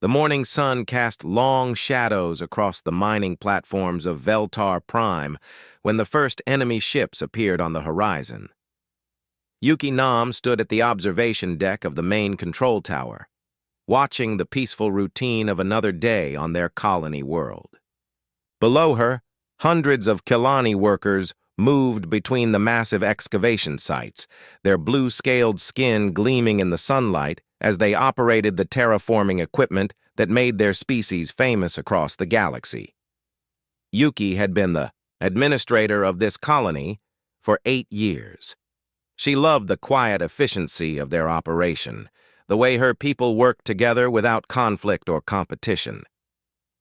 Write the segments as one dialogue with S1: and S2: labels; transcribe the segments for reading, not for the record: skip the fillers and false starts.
S1: The morning sun cast long shadows across the mining platforms of Veltar Prime when the first enemy ships appeared on the horizon. Yuki Nam stood at the observation deck of the main control tower, watching the peaceful routine of another day on their colony world. Below her, hundreds of Kilani workers moved between the massive excavation sites, their blue-scaled skin gleaming in the sunlight as they operated the terraforming equipment that made their species famous across the galaxy. Yuki had been the administrator of this colony for 8 years. She loved the quiet efficiency of their operation, the way her people worked together without conflict or competition.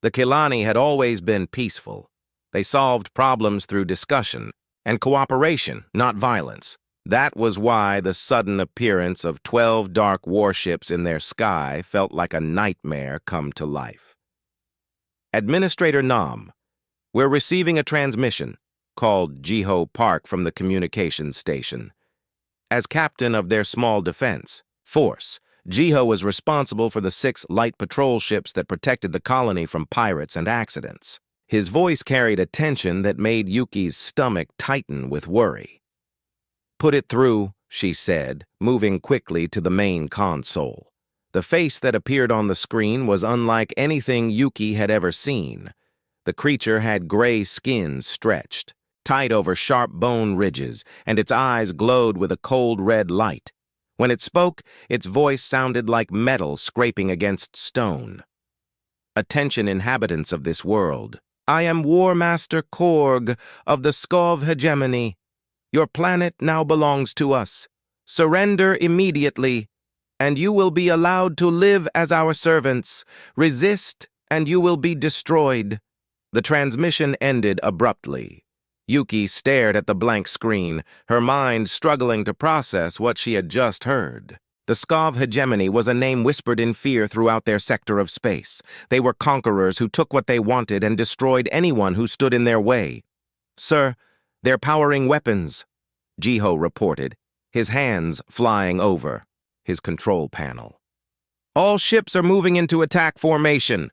S1: The Kilani had always been peaceful. They solved problems through discussion and cooperation, not violence. That was why the sudden appearance of 12 dark warships in their sky felt like a nightmare come to life. Administrator Nam, we're receiving a transmission, called Jiho Park from the communications station. As captain of their small defense force, Jiho was responsible for the 6 light patrol ships that protected the colony from pirates and accidents. His voice carried a tension that made Yuki's stomach tighten with worry. Put it through, she said, moving quickly to the main console. The face that appeared on the screen was unlike anything Yuki had ever seen. The creature had gray skin stretched, tight over sharp bone ridges, and its eyes glowed with a cold red light. When it spoke, its voice sounded like metal scraping against stone. Attention, inhabitants of this world. I am War Master Korg of the Skov Hegemony. Your planet now belongs to us. Surrender immediately, and you will be allowed to live as our servants. Resist, and you will be destroyed. The transmission ended abruptly. Yuki stared at the blank screen, her mind struggling to process what she had just heard. The Skov Hegemony was a name whispered in fear throughout their sector of space. They were conquerors who took what they wanted and destroyed anyone who stood in their way. Sir, they're powering weapons, Jiho reported, his hands flying over his control panel. All ships are moving into attack formation.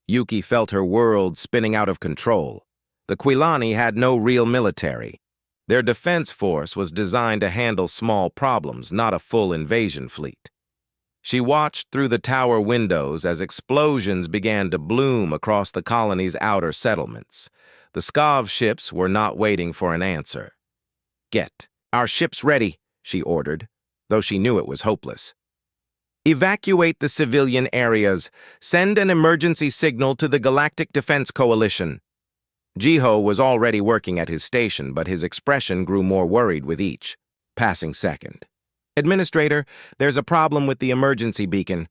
S1: Yuki felt her world spinning out of control. The Quilani had no real military. Their defense force was designed to handle small problems, not a full invasion fleet. She watched through the tower windows as explosions began to bloom across the colony's outer settlements. The Skov ships were not waiting for an answer. Get our ships ready, she ordered, though she knew it was hopeless. Evacuate the civilian areas. Send an emergency signal to the Galactic Defense Coalition. Jiho was already working at his station, but his expression grew more worried with each passing second. Administrator, there's a problem with the emergency beacon.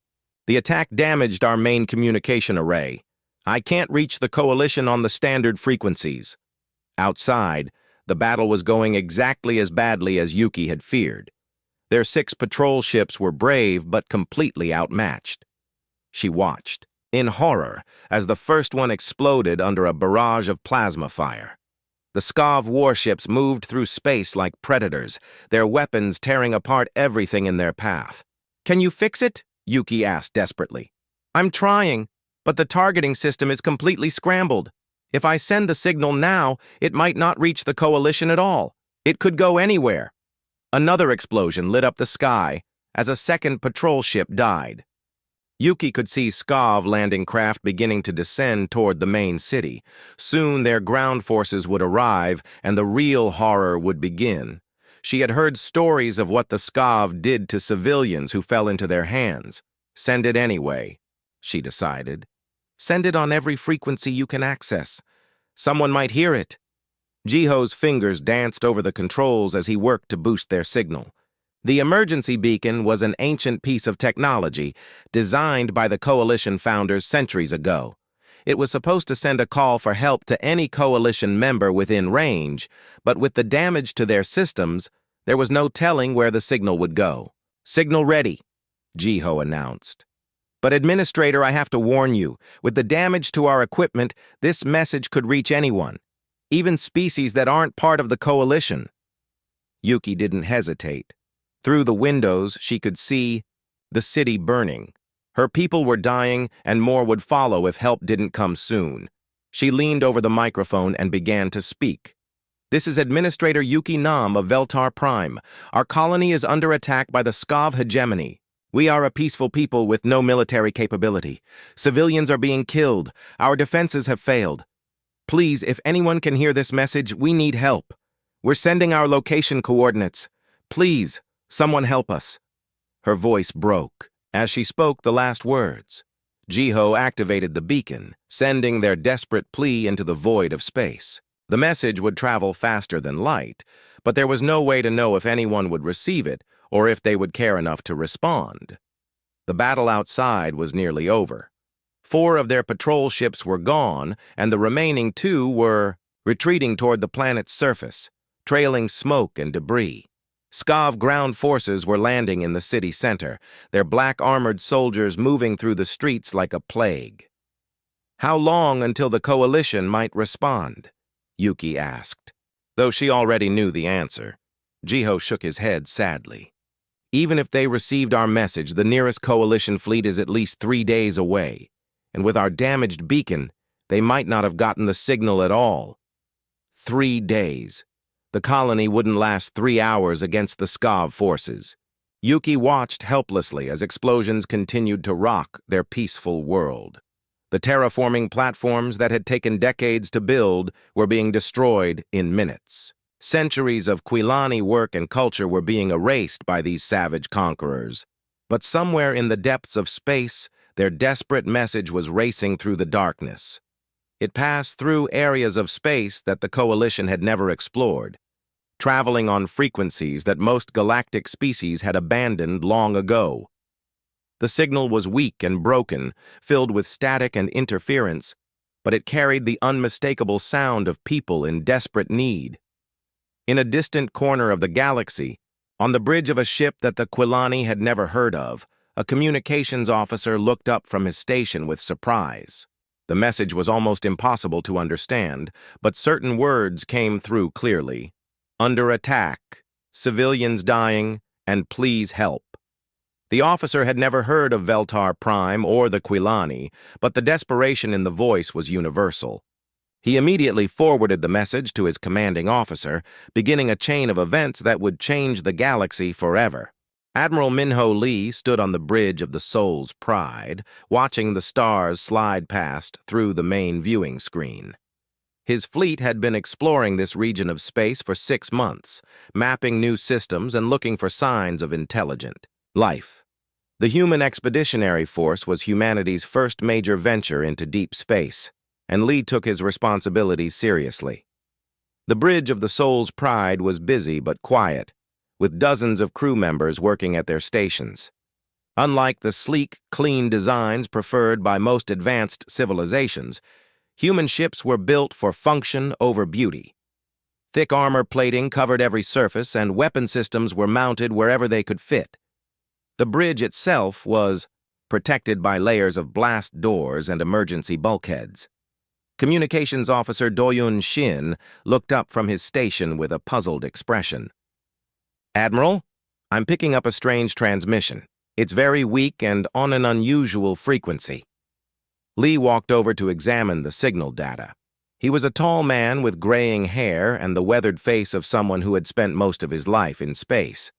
S1: The attack damaged our main communication array. I can't reach the coalition on the standard frequencies. Outside, the battle was going exactly as badly as Yuki had feared. Their 6 patrol ships were brave but completely outmatched. She watched in horror as the first one exploded under a barrage of plasma fire. The Skov warships moved through space like predators, their weapons tearing apart everything in their path. Can you fix it? Yuki asked desperately. I'm trying, but the targeting system is completely scrambled. If I send the signal now, it might not reach the coalition at all. It could go anywhere. Another explosion lit up the sky as a second patrol ship died. Yuki could see Skov landing craft beginning to descend toward the main city. Soon their ground forces would arrive and the real horror would begin. She had heard stories of what the Skov did to civilians who fell into their hands. Send it anyway, she decided. Send it on every frequency you can access. Someone might hear it. Jiho's fingers danced over the controls as he worked to boost their signal. The emergency beacon was an ancient piece of technology designed by the Coalition founders centuries ago. It was supposed to send a call for help to any Coalition member within range, but with the damage to their systems, there was no telling where the signal would go. Signal ready, Jiho announced. But Administrator, I have to warn you, with the damage to our equipment, this message could reach anyone, even species that aren't part of the Coalition. Yuki didn't hesitate. Through the windows, she could see the city burning. Her people were dying, and more would follow if help didn't come soon. She leaned over the microphone and began to speak. "This is Administrator Yuki Nam of Veltar Prime. Our colony is under attack by the Skav hegemony. We are a peaceful people with no military capability. Civilians are being killed. Our defenses have failed. Please, if anyone can hear this message, we need help. We're sending our location coordinates. Please, someone help us." Her voice broke as she spoke the last words. Jiho activated the beacon, sending their desperate plea into the void of space. The message would travel faster than light, but there was no way to know if anyone would receive it or if they would care enough to respond. The battle outside was nearly over. 4 of their patrol ships were gone, and the remaining 2 were retreating toward the planet's surface, trailing smoke and debris. Skav ground forces were landing in the city center, their black-armored soldiers moving through the streets like a plague. "How long until the coalition might respond?" Yuki asked. Though she already knew the answer, Jiho shook his head sadly. "Even if they received our message, the nearest coalition fleet is at least 3 days away, and with our damaged beacon, they might not have gotten the signal at all. 3 days. The colony wouldn't last 3 hours against the Skav forces." Yuki watched helplessly as explosions continued to rock their peaceful world. The terraforming platforms that had taken decades to build were being destroyed in minutes. Centuries of Quilani work and culture were being erased by these savage conquerors. But somewhere in the depths of space, their desperate message was racing through the darkness. It passed through areas of space that the coalition had never explored, traveling on frequencies that most galactic species had abandoned long ago. The signal was weak and broken, filled with static and interference, but it carried the unmistakable sound of people in desperate need. In a distant corner of the galaxy, on the bridge of a ship that the Quilani had never heard of, a communications officer looked up from his station with surprise. The message was almost impossible to understand, but certain words came through clearly. "Under attack, civilians dying, and please help." The officer had never heard of Veltar Prime or the Quilani, but the desperation in the voice was universal. He immediately forwarded the message to his commanding officer, beginning a chain of events that would change the galaxy forever. Admiral Minho Lee stood on the bridge of the Soul's Pride, watching the stars slide past through the main viewing screen. His fleet had been exploring this region of space for 6 months, mapping new systems and looking for signs of intelligent life. The Human Expeditionary Force was humanity's first major venture into deep space, and Lee took his responsibilities seriously. The bridge of the Soul's Pride was busy but quiet, with dozens of crew members working at their stations. Unlike the sleek, clean designs preferred by most advanced civilizations, human ships were built for function over beauty. Thick armor plating covered every surface, and weapon systems were mounted wherever they could fit. The bridge itself was protected by layers of blast doors and emergency bulkheads. Communications Officer Doyun Shin looked up from his station with a puzzled expression. "Admiral, I'm picking up a strange transmission. It's very weak and on an unusual frequency." Lee walked over to examine the signal data. He was a tall man with graying hair and the weathered face of someone who had spent most of his life in space.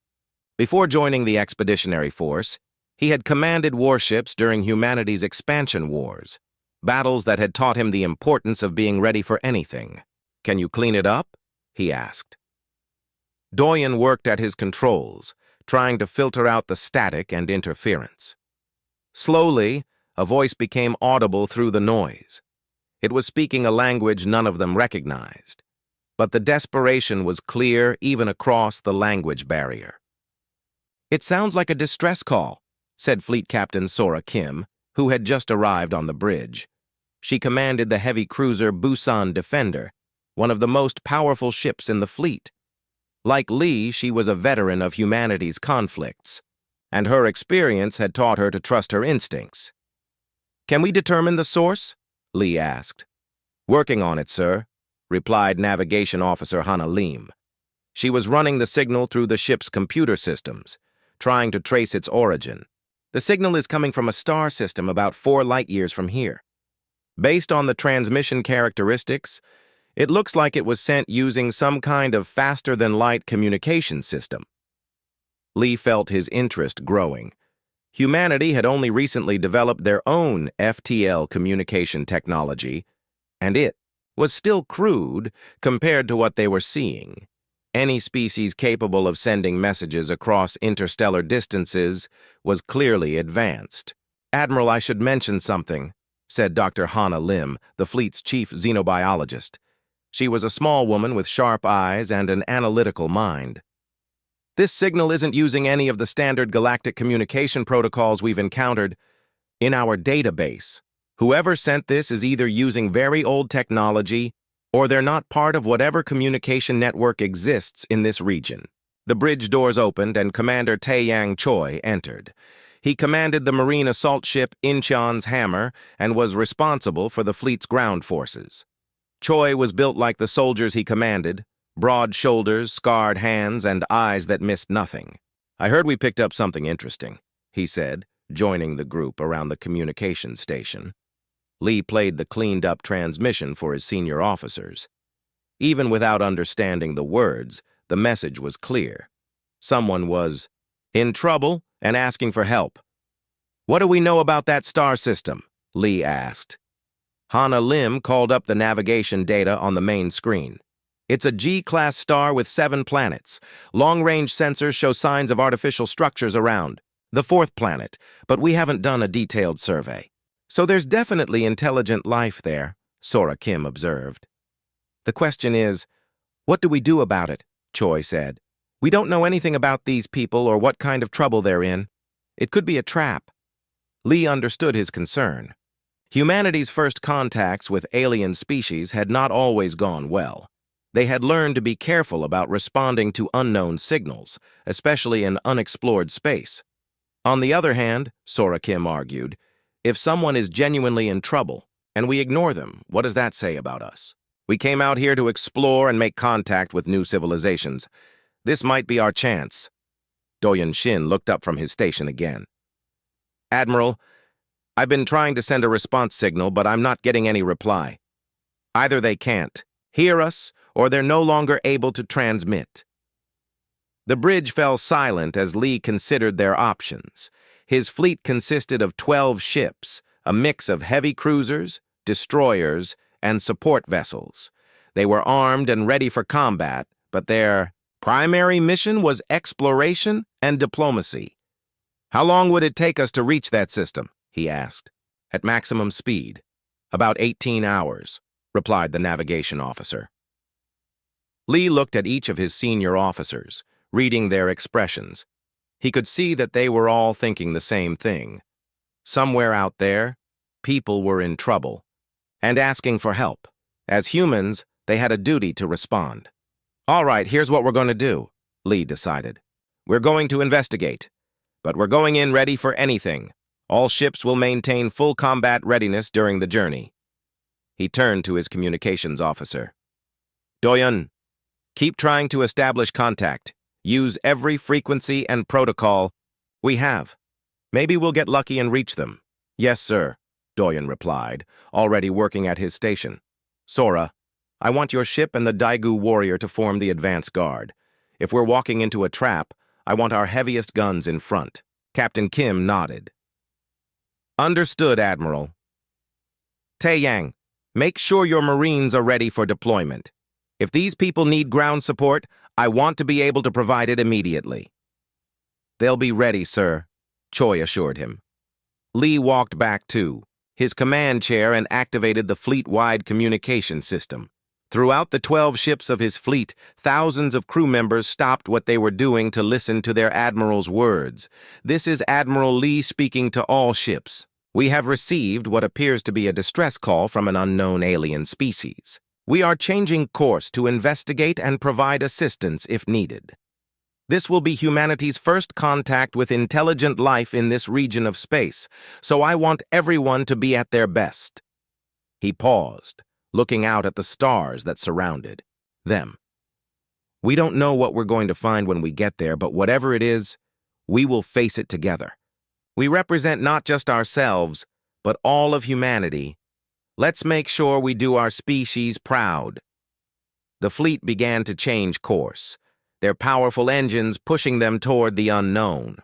S1: Before joining the Expeditionary Force, he had commanded warships during humanity's expansion wars, battles that had taught him the importance of being ready for anything. "Can you clean it up?" he asked. Doyen worked at his controls, trying to filter out the static and interference. Slowly, a voice became audible through the noise. It was speaking a language none of them recognized, but the desperation was clear even across the language barrier. "It sounds like a distress call," said Fleet Captain Sora Kim, who had just arrived on the bridge. She commanded the heavy cruiser Busan Defender, one of the most powerful ships in the fleet. Like Lee, she was a veteran of humanity's conflicts, and her experience had taught her to trust her instincts. "Can we determine the source?" Lee asked. "Working on it, sir," replied Navigation Officer Hana Lim. She was running the signal through the ship's computer systems, trying to trace its origin. The signal is coming from a star system about 4 light-years from here. Based on the transmission characteristics, it looks like it was sent using some kind of faster-than-light communication system. Lee felt his interest growing. Humanity had only recently developed their own FTL communication technology, and it was still crude compared to what they were seeing. Any species capable of sending messages across interstellar distances was clearly advanced. "Admiral, I should mention something," said Dr. Hannah Lim, the fleet's chief xenobiologist. She was a small woman with sharp eyes and an analytical mind. "This signal isn't using any of the standard galactic communication protocols we've encountered in our database. Whoever sent this is either using very old technology or they're not part of whatever communication network exists in this region." The bridge doors opened and Commander Taeyang Choi entered. He commanded the Marine assault ship Incheon's Hammer and was responsible for the fleet's ground forces. Choi was built like the soldiers he commanded, broad shoulders, scarred hands, and eyes that missed nothing. "I heard we picked up something interesting," he said, joining the group around the communications station. Lee played the cleaned-up transmission for his senior officers. Even without understanding the words, the message was clear. Someone was in trouble and asking for help. "What do we know about that star system?" Lee asked. Hannah Lim called up the navigation data on the main screen. "It's a G-class star with 7 planets. Long-range sensors show signs of artificial structures around. The 4th planet, but we haven't done a detailed survey." "So there's definitely intelligent life there," Sora Kim observed. "The question is, what do we do about it?" Choi said. "We don't know anything about these people or what kind of trouble they're in. It could be a trap." Lee understood his concern. Humanity's first contacts with alien species had not always gone well. They had learned to be careful about responding to unknown signals, especially in unexplored space. On the other hand, Sora Kim argued, if someone is genuinely in trouble, and we ignore them, what does that say about us? We came out here to explore and make contact with new civilizations. This might be our chance. Doyan Shin looked up from his station again. "Admiral, I've been trying to send a response signal, but I'm not getting any reply. Either they can't hear us, or they're no longer able to transmit." The bridge fell silent as Lee considered their options. His fleet consisted of 12 ships, a mix of heavy cruisers, destroyers, and support vessels. They were armed and ready for combat, but their primary mission was exploration and diplomacy. "How long would it take us to reach that system?" he asked. "At maximum speed. About 18 hours, replied the navigation officer. Lee looked at each of his senior officers, reading their expressions. He could see that they were all thinking the same thing. Somewhere out there, people were in trouble and asking for help. As humans, they had a duty to respond. "All right, here's what we're going to do," Lee decided. "We're going to investigate, but we're going in ready for anything. All ships will maintain full combat readiness during the journey." He turned to his communications officer. "Doyan, keep trying to establish contact. Use every frequency and protocol we have. Maybe we'll get lucky and reach them." "Yes, sir," Doyan replied, already working at his station. "Sora, I want your ship and the Daegu warrior to form the advance guard. If we're walking into a trap, I want our heaviest guns in front." Captain Kim nodded. "Understood, Admiral." "Taeyang, make sure your Marines are ready for deployment. If these people need ground support, I want to be able to provide it immediately." "They'll be ready, sir," Choi assured him. Lee walked back to his command chair and activated the fleet-wide communication system. Throughout the 12 ships of his fleet, thousands of crew members stopped what they were doing to listen to their admiral's words. "This is Admiral Lee speaking to all ships. We have received what appears to be a distress call from an unknown alien species. We are changing course to investigate and provide assistance if needed. This will be humanity's first contact with intelligent life in this region of space, so I want everyone to be at their best." He paused, looking out at the stars that surrounded them. "We don't know what we're going to find when we get there, but whatever it is, we will face it together. We represent not just ourselves, but all of humanity. Let's make sure we do our species proud." The fleet began to change course, their powerful engines pushing them toward the unknown.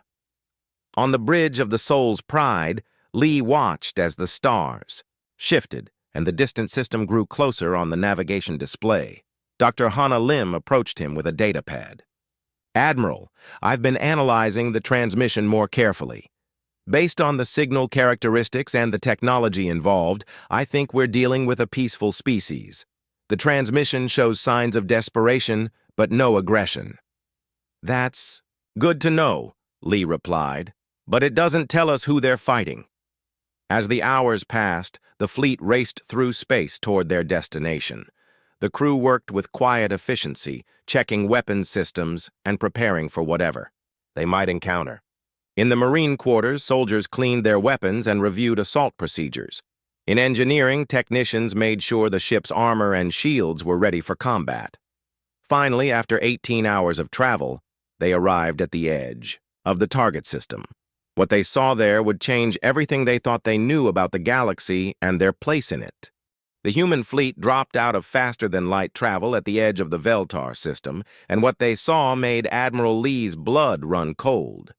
S1: On the bridge of the Soul's Pride, Lee watched as the stars shifted and the distant system grew closer on the navigation display. Dr. Hana Lim approached him with a datapad. "Admiral, I've been analyzing the transmission more carefully. Based on the signal characteristics and the technology involved, I think we're dealing with a peaceful species. The transmission shows signs of desperation, but no aggression." "That's good to know," Lee replied, "but it doesn't tell us who they're fighting." As the hours passed, the fleet raced through space toward their destination. The crew worked with quiet efficiency, checking weapons systems and preparing for whatever they might encounter. In the Marine quarters, soldiers cleaned their weapons and reviewed assault procedures. In engineering, technicians made sure the ship's armor and shields were ready for combat. Finally, after 18 hours of travel, they arrived at the edge of the target system. What they saw there would change everything they thought they knew about the galaxy and their place in it. The human fleet dropped out of faster-than-light travel at the edge of the Veltar system, and what they saw made Admiral Lee's blood run cold.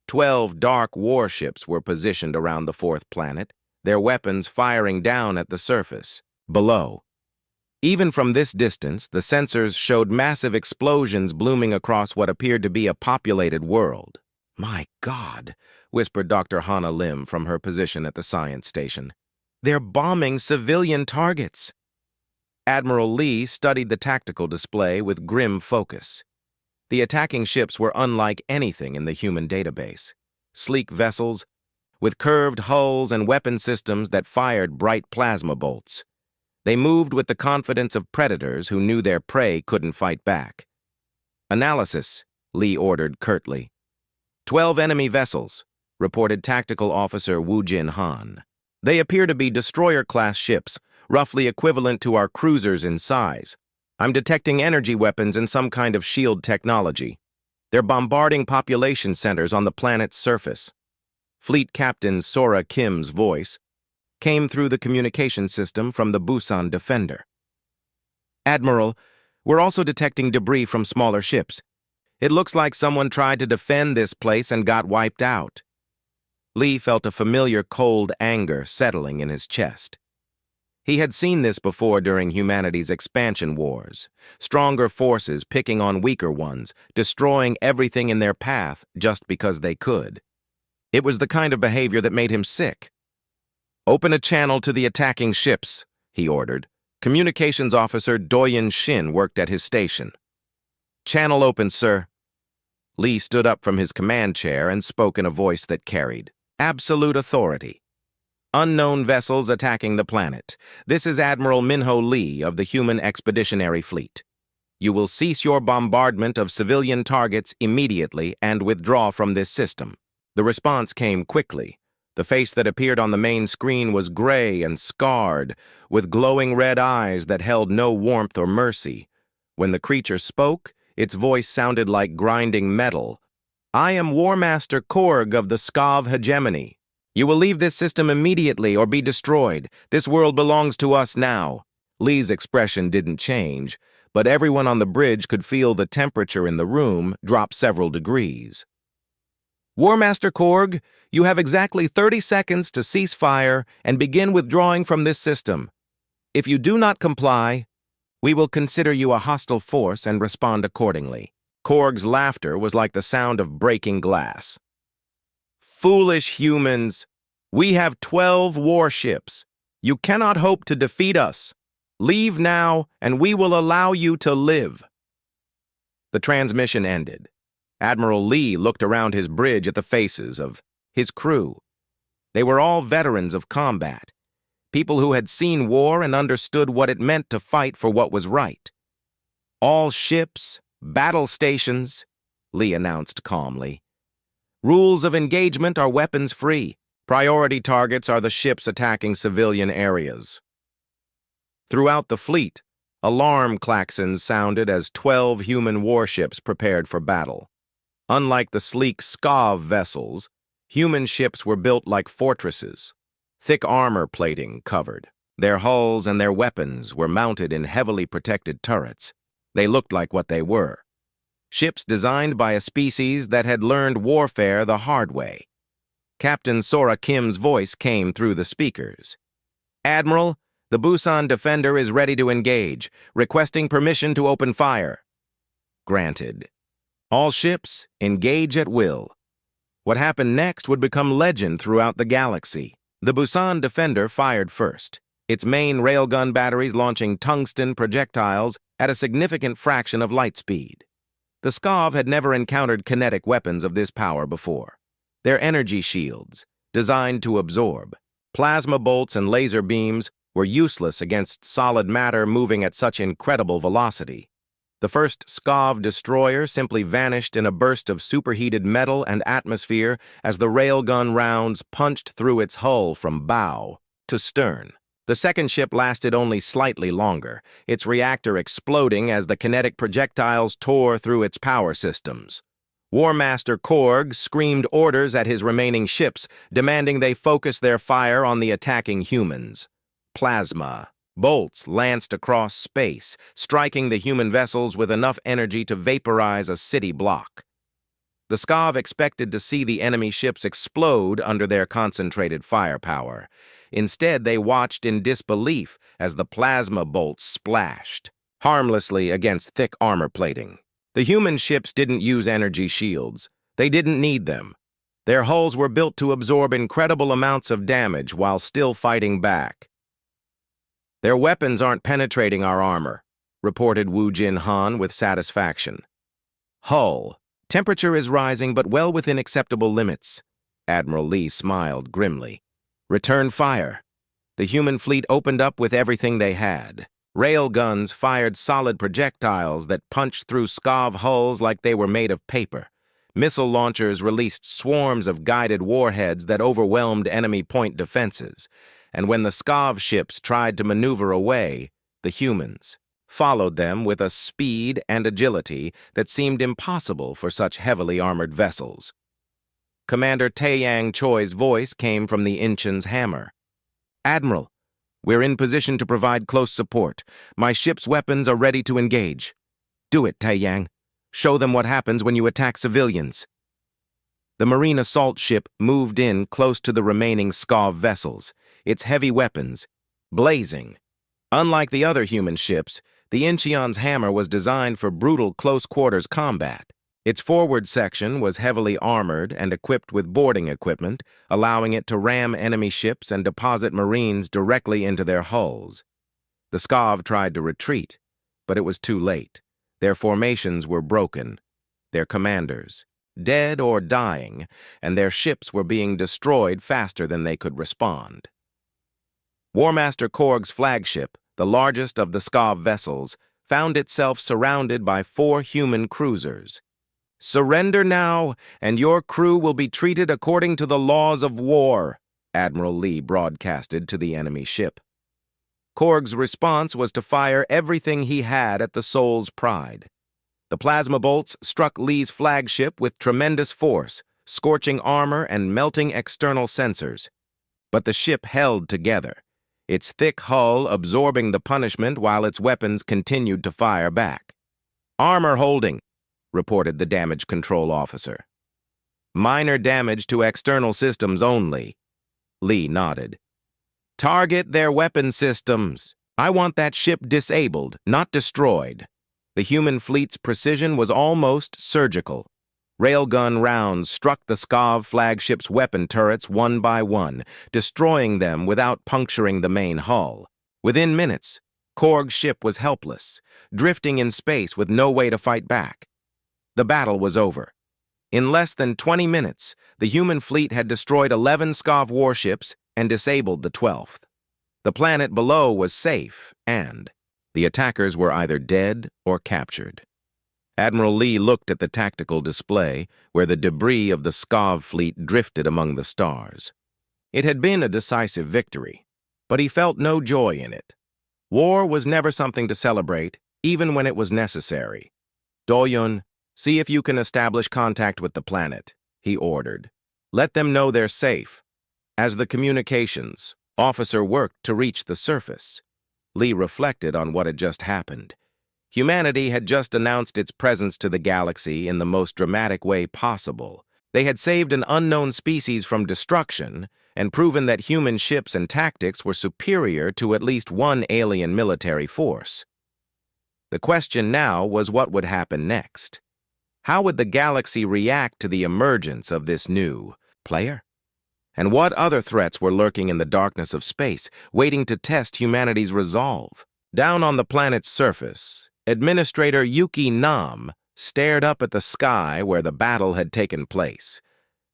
S1: 12 dark warships were positioned around the fourth planet, their weapons firing down at the surface, below. Even from this distance, the sensors showed massive explosions blooming across what appeared to be a populated world. "My God," whispered Dr. Hana Lim from her position at the science station. "They're bombing civilian targets." Admiral Lee studied the tactical display with grim focus. The attacking ships were unlike anything in the human database. Sleek vessels, with curved hulls and weapon systems that fired bright plasma bolts. They moved with the confidence of predators who knew their prey couldn't fight back. "Analysis," Lee ordered curtly. 12 enemy vessels, reported Tactical Officer Woo Jin Han. They appear to be destroyer-class ships, roughly equivalent to our cruisers in size. I'm detecting energy weapons and some kind of shield technology. They're bombarding population centers on the planet's surface. Fleet Captain Sora Kim's voice came through the communication system from the Busan Defender. "Admiral, we're also detecting debris from smaller ships. It looks like someone tried to defend this place and got wiped out." Lee felt a familiar cold anger settling in his chest. He had seen this before during humanity's expansion wars. Stronger forces picking on weaker ones, destroying everything in their path just because they could. It was the kind of behavior that made him sick. "Open a channel to the attacking ships," he ordered. Communications Officer Doyen Shin worked at his station. "Channel open, sir." Lee stood up from his command chair and spoke in a voice that carried absolute authority. "Unknown vessels attacking the planet. This is Admiral Minho Lee of the Human Expeditionary Fleet. You will cease your bombardment of civilian targets immediately and withdraw from this system." The response came quickly. The face that appeared on the main screen was gray and scarred, with glowing red eyes that held no warmth or mercy. When the creature spoke, its voice sounded like grinding metal. "I am War Master Korg of the Skav Hegemony. You will leave this system immediately or be destroyed. This world belongs to us now." Lee's expression didn't change, but everyone on the bridge could feel the temperature in the room drop several degrees. "War Master Korg, you have exactly 30 seconds to cease fire and begin withdrawing from this system. If you do not comply, we will consider you a hostile force and respond accordingly." Korg's laughter was like the sound of breaking glass. "Foolish humans! We have 12 warships. You cannot hope to defeat us. Leave now, and we will allow you to live." The transmission ended. Admiral Lee looked around his bridge at the faces of his crew. They were all veterans of combat, people who had seen war and understood what it meant to fight for what was right. "All ships, battle stations," Lee announced calmly. "Rules of engagement are weapons-free. Priority targets are the ships attacking civilian areas." Throughout the fleet, alarm klaxons sounded as 12 human warships prepared for battle. Unlike the sleek Skav vessels, Human ships were built like fortresses. Thick armor plating covered. Their hulls and their weapons were mounted in heavily protected turrets. They looked like what they were. Ships designed by a species that had learned warfare the hard way. Captain Sora Kim's voice came through the speakers. "Admiral, the Busan Defender is ready to engage, requesting permission to open fire." Granted. All ships, engage at will. What happened next would become legend throughout the galaxy. The Busan Defender fired first, its main railgun batteries launching tungsten projectiles at a significant fraction of light speed. The SCAV had never encountered kinetic weapons of this power before. Their energy shields, designed to absorb, plasma bolts and laser beams, were useless against solid matter moving at such incredible velocity. The first SCAV destroyer simply vanished in a burst of superheated metal and atmosphere as the railgun rounds punched through its hull from bow to stern. The second ship lasted only slightly longer, its reactor exploding as the kinetic projectiles tore through its power systems. War Master Korg screamed orders at his remaining ships, demanding they focus their fire on the attacking humans. Plasma bolts lanced across space, striking the human vessels with enough energy to vaporize a city block. The SCAV expected to see the enemy ships explode under their concentrated firepower. Instead, they watched in disbelief as the plasma bolts splashed harmlessly against thick armor plating. The human ships didn't use energy shields. They didn't need them. Their hulls were built to absorb incredible amounts of damage while still fighting back. "Their weapons aren't penetrating our armor," reported Wu Jin Han with satisfaction. "Hull. Temperature is rising, but well within acceptable limits." Admiral Lee smiled grimly. "Return fire." The human fleet opened up with everything they had. Rail guns fired solid projectiles that punched through SCAV hulls like they were made of paper. Missile launchers released swarms of guided warheads that overwhelmed enemy point defenses. And when the SCAV ships tried to maneuver away, the humans followed them with a speed and agility that seemed impossible for such heavily armored vessels. Commander Taeyang Choi's voice came from the Inchen's hammer. "Admiral, we're in position to provide close support. My ship's weapons are ready to engage." "Do it, Taeyang. Show them what happens when you attack civilians." The Marine assault ship moved in close to the remaining SCAV vessels, its heavy weapons blazing. Unlike the other human ships, the Incheon's hammer was designed for brutal close-quarters combat. Its forward section was heavily armored and equipped with boarding equipment, allowing it to ram enemy ships and deposit Marines directly into their hulls. The SCAV tried to retreat, but it was too late. Their formations were broken, their commanders dead or dying, and their ships were being destroyed faster than they could respond. War Master Korg's flagship, the largest of the SCAV vessels, found itself surrounded by 4 human cruisers. "Surrender now, and your crew will be treated according to the laws of war," Admiral Lee broadcasted to the enemy ship. Korg's response was to fire everything he had at the Soul's Pride. The plasma bolts struck Lee's flagship with tremendous force, scorching armor and melting external sensors. But the ship held together, its thick hull absorbing the punishment while its weapons continued to fire back. "Armor holding," reported the damage control officer. "Minor damage to external systems only." Lee nodded. "Target their weapon systems. I want that ship disabled, not destroyed." The human fleet's precision was almost surgical. Railgun rounds struck the SCAV flagship's weapon turrets one by one, destroying them without puncturing the main hull. Within minutes, Korg's ship was helpless, drifting in space with no way to fight back. The battle was over. In less than 20 minutes, the human fleet had destroyed 11 SCAV warships and disabled the 12th. The planet below was safe, and the attackers were either dead or captured. Admiral Lee looked at the tactical display, where the debris of the SCAV fleet drifted among the stars. It had been a decisive victory, but he felt no joy in it. War was never something to celebrate, even when it was necessary. "Do-yun, see if you can establish contact with the planet," he ordered. Let them know they're safe. As the communications officer worked to reach the surface, Lee reflected on what had just happened. Humanity had just announced its presence to the galaxy in the most dramatic way possible. They had saved an unknown species from destruction and proven that human ships and tactics were superior to at least one alien military force. The question now was what would happen next. How would the galaxy react to the emergence of this new player? And what other threats were lurking in the darkness of space, waiting to test humanity's resolve? Down on the planet's surface, Administrator Yuki Nam stared up at the sky where the battle had taken place.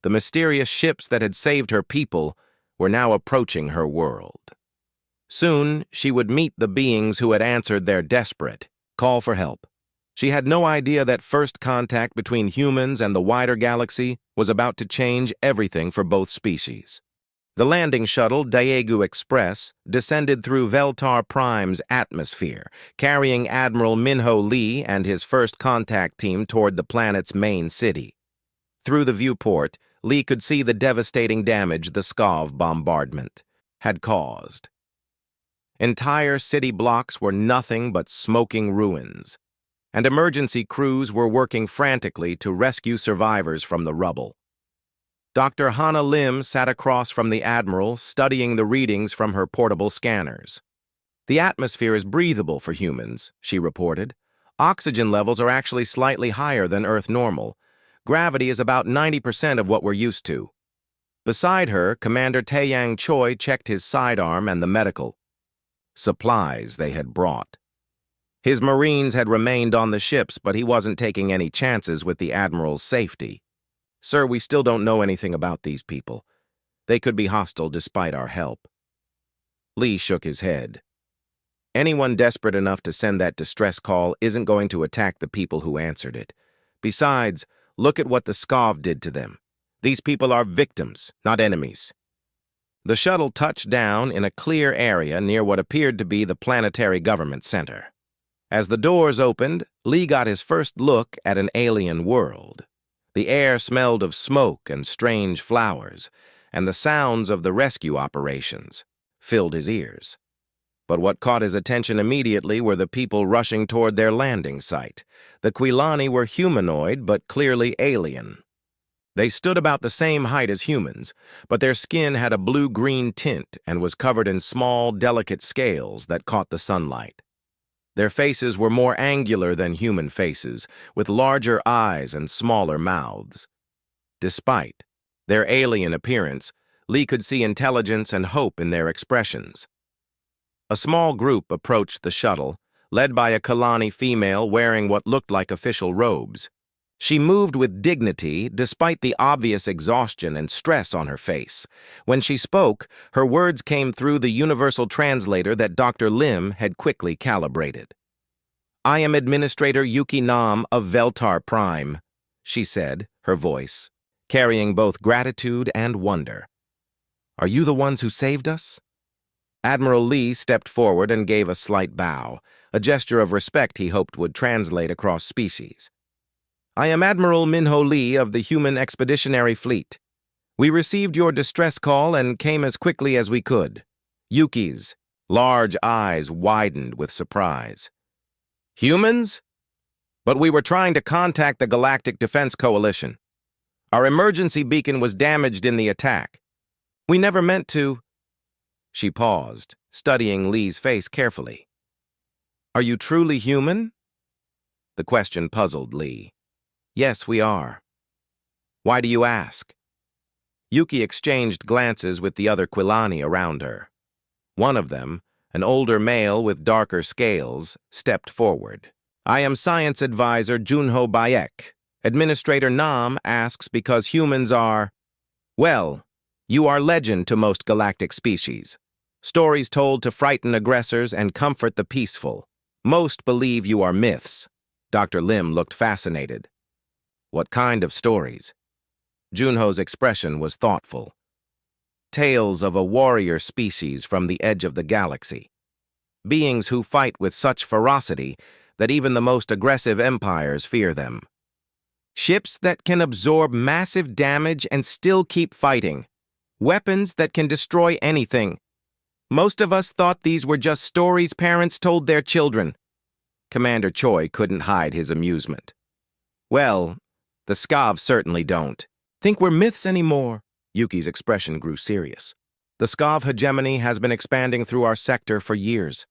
S1: The mysterious ships that had saved her people were now approaching her world. Soon, she would meet the beings who had answered their desperate call for help. She had no idea that first contact between humans and the wider galaxy was about to change everything for both species. The landing shuttle, Daegu Express, descended through Veltar Prime's atmosphere, carrying Admiral Minho Lee and his first contact team toward the planet's main city. Through the viewport, Lee could see the devastating damage the Skov bombardment had caused. Entire city blocks were nothing but smoking ruins, and emergency crews were working frantically to rescue survivors from the rubble. Dr. Hana Lim sat across from the Admiral, studying the readings from her portable scanners. "The atmosphere is breathable for humans," she reported. "Oxygen levels are actually slightly higher than Earth normal. Gravity is about 90% of what we're used to." Beside her, Commander Taeyang Choi checked his sidearm and the medical supplies they had brought. His Marines had remained on the ships, but he wasn't taking any chances with the Admiral's safety. "Sir, we still don't know anything about these people. They could be hostile despite our help." Lee shook his head. "Anyone desperate enough to send that distress call isn't going to attack the people who answered it. Besides, look at what the Skov did to them. These people are victims, not enemies." The shuttle touched down in a clear area near what appeared to be the planetary government center. As the doors opened, Lee got his first look at an alien world. The air smelled of smoke and strange flowers, and the sounds of the rescue operations filled his ears. But what caught his attention immediately were the people rushing toward their landing site. The Quilani were humanoid, but clearly alien. They stood about the same height as humans, but their skin had a blue-green tint and was covered in small, delicate scales that caught the sunlight. Their faces were more angular than human faces, with larger eyes and smaller mouths. Despite their alien appearance, Lee could see intelligence and hope in their expressions. A small group approached the shuttle, led by a Kalani female wearing what looked like official robes. She moved with dignity despite the obvious exhaustion and stress on her face. When she spoke, her words came through the universal translator that Dr. Lim had quickly calibrated. "I am Administrator Yuki Nam of Veltar Prime," she said, her voice carrying both gratitude and wonder. "Are you the ones who saved us?" Admiral Lee stepped forward and gave a slight bow, a gesture of respect he hoped would translate across species. "I am Admiral Minho Lee of the Human Expeditionary Fleet. We received your distress call and came as quickly as we could." Yuki's large eyes widened with surprise. "Humans? But we were trying to contact the Galactic Defense Coalition. Our emergency beacon was damaged in the attack. We never meant to—" She paused, studying Lee's face carefully. "Are you truly human?" The question puzzled Lee. "Yes, we are." "Why do you ask?" Yuki exchanged glances with the other Quilani around her. One of them, an older male with darker scales, stepped forward. "I am Science Advisor Junho Bayek. Administrator Nam asks because humans are— well, you are legend to most galactic species. Stories told to frighten aggressors and comfort the peaceful. Most believe you are myths." Dr. Lim looked fascinated. "What kind of stories?" Junho's expression was thoughtful. "Tales of a warrior species from the edge of the galaxy. Beings who fight with such ferocity that even the most aggressive empires fear them." Ships that can absorb massive damage and still keep fighting. Weapons that can destroy anything. Most of us thought these were just stories parents told their children. Commander Choi couldn't hide his amusement. Well, the Skav certainly don't think we're myths anymore. Yuki's expression grew serious. The Skav hegemony has been expanding through our sector for years.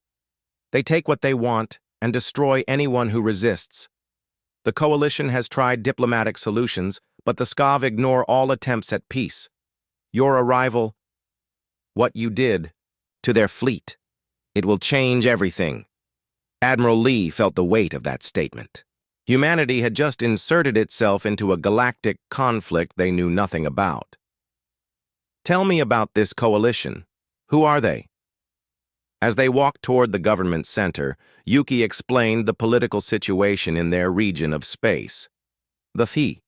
S1: They take what they want and destroy anyone who resists. The Coalition has tried diplomatic solutions, but the Skav ignore all attempts at peace. Your arrival, what you did, to their fleet, it will change everything. Admiral Lee felt the weight of that statement. Humanity had just inserted itself into a galactic conflict they knew nothing about. Tell me about this coalition. Who are they? As they walked toward the government center, Yuki explained the political situation in their region of space. The FI,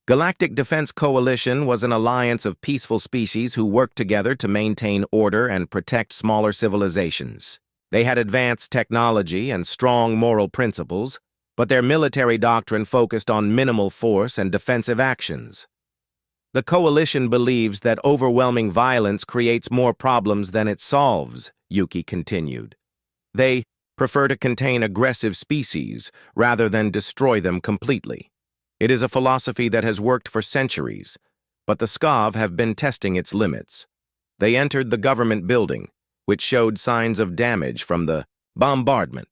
S1: Galactic Defense Coalition, was an alliance of peaceful species who worked together to maintain order and protect smaller civilizations. They had advanced technology and strong moral principles, but their military doctrine focused on minimal force and defensive actions. The Coalition believes that overwhelming violence creates more problems than it solves, Yuki continued. They prefer to contain aggressive species rather than destroy them completely. It is a philosophy that has worked for centuries, but the Skav have been testing its limits. They entered the government building, which showed signs of damage from the bombardment.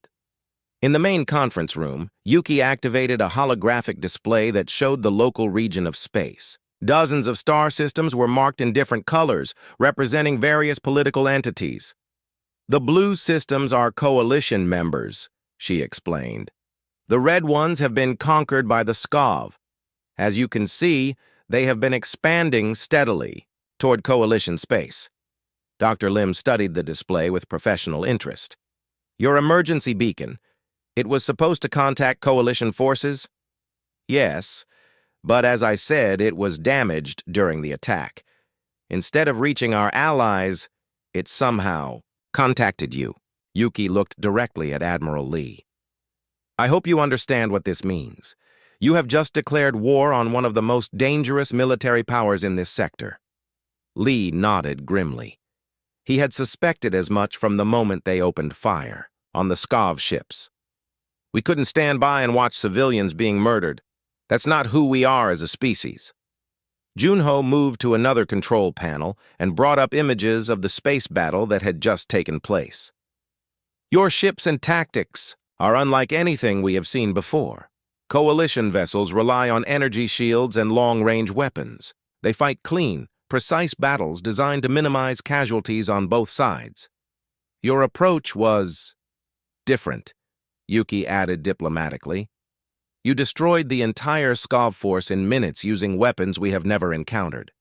S1: In the main conference room, Yuki activated a holographic display that showed the local region of space. Dozens of star systems were marked in different colors, representing various political entities. The blue systems are coalition members, she explained. The red ones have been conquered by the Skav. As you can see, they have been expanding steadily toward coalition space. Dr. Lim studied the display with professional interest. Your emergency beacon, it was supposed to contact coalition forces? Yes, but as I said, it was damaged during the attack. Instead of reaching our allies, it somehow contacted you. Yuki looked directly at Admiral Lee. I hope you understand what this means. You have just declared war on one of the most dangerous military powers in this sector. Lee nodded grimly. He had suspected as much from the moment they opened fire on the Skav ships. We couldn't stand by and watch civilians being murdered. That's not who we are as a species. Junho moved to another control panel and brought up images of the space battle that had just taken place. Your ships and tactics are unlike anything we have seen before. Coalition vessels rely on energy shields and long-range weapons. They fight clean, precise battles designed to minimize casualties on both sides. Your approach was different, Yuki added diplomatically. You destroyed the entire Skav force in minutes using weapons we have never encountered.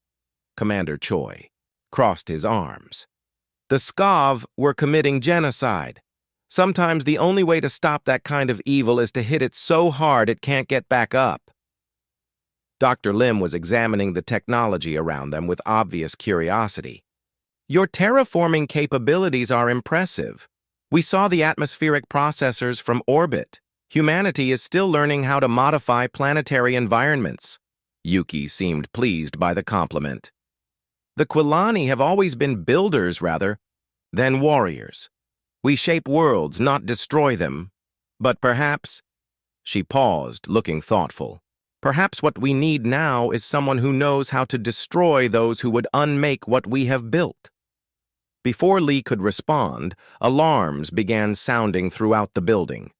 S1: Commander Choi crossed his arms. The Skav were committing genocide. Sometimes the only way to stop that kind of evil is to hit it so hard it can't get back up. Dr. Lim was examining the technology around them with obvious curiosity. Your terraforming capabilities are impressive. We saw the atmospheric processors from orbit. Humanity is still learning how to modify planetary environments. Yuki seemed pleased by the compliment. The Quilani have always been builders rather than warriors. We shape worlds, not destroy them. But perhaps, she paused, looking thoughtful, perhaps what we need now is someone who knows how to destroy those who would unmake what we have built. Before Lee could respond, alarms began sounding throughout the building.